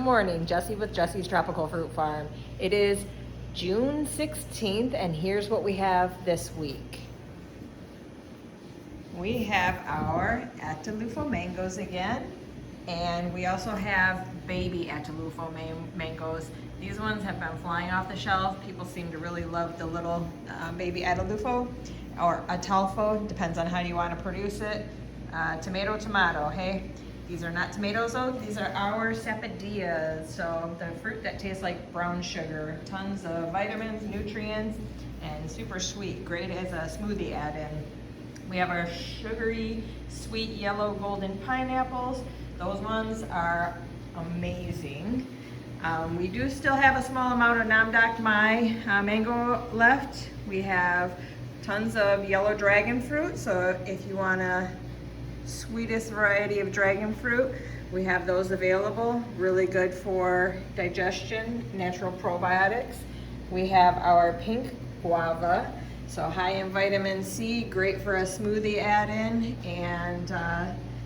Good morning, Jessie with Jessie's Tropical Fruit Farm. It is June 16th and here's what we have this week. We have our Ataulfo Mangoes again, and we also have baby Ataulfo Mangoes. These ones have been flying off the shelf. People seem to really love the little baby Ataulfo or Ataulfo, depends on how you want to produce it. Tomato, hey? These are not tomatoes though, these are our Sapodillas. So the fruit that tastes like brown sugar. Tons of vitamins, nutrients, and super sweet. Great as a smoothie add-in. We have our sugary, sweet, yellow, golden pineapples. Those ones are amazing. We do still have a small amount of non-docked mango left. We have tons of yellow dragon fruit. So if you want a sweetest variety of dragon fruit, we have those available. Really good for digestion, natural probiotics. We have our pink guava, so high in vitamin C, great for a smoothie add-in, and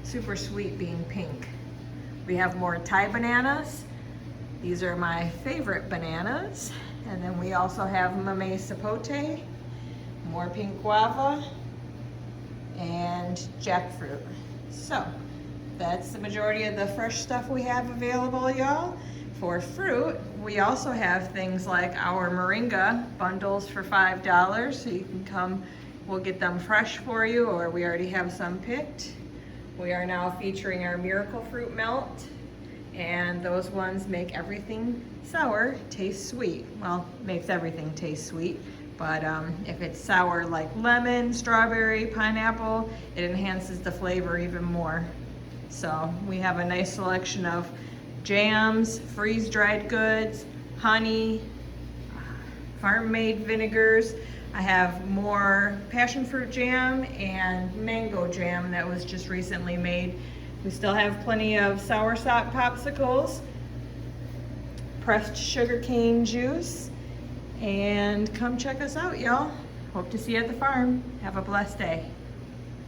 super sweet being pink. We have more Thai bananas. These are my favorite bananas. And then we also have Mamey sapote, more pink guava, and jackfruit. So that's the majority of the fresh stuff we have available, y'all. For fruit, we also have things like our moringa bundles for $5, so you can come, we'll get them fresh for you, or we already have some picked. We are now featuring our miracle fruit melt, and those ones make everything sour taste sweet. Well, makes everything taste sweet. But if it's sour like lemon, strawberry, pineapple, it enhances the flavor even more. So we have a nice selection of jams, freeze-dried goods, honey, farm-made vinegars. I have more passion fruit jam and mango jam that was just recently made. We still have plenty of soursop popsicles, pressed sugarcane juice, and come check us out, y'all. Hope to see you at the farm. Have a blessed day.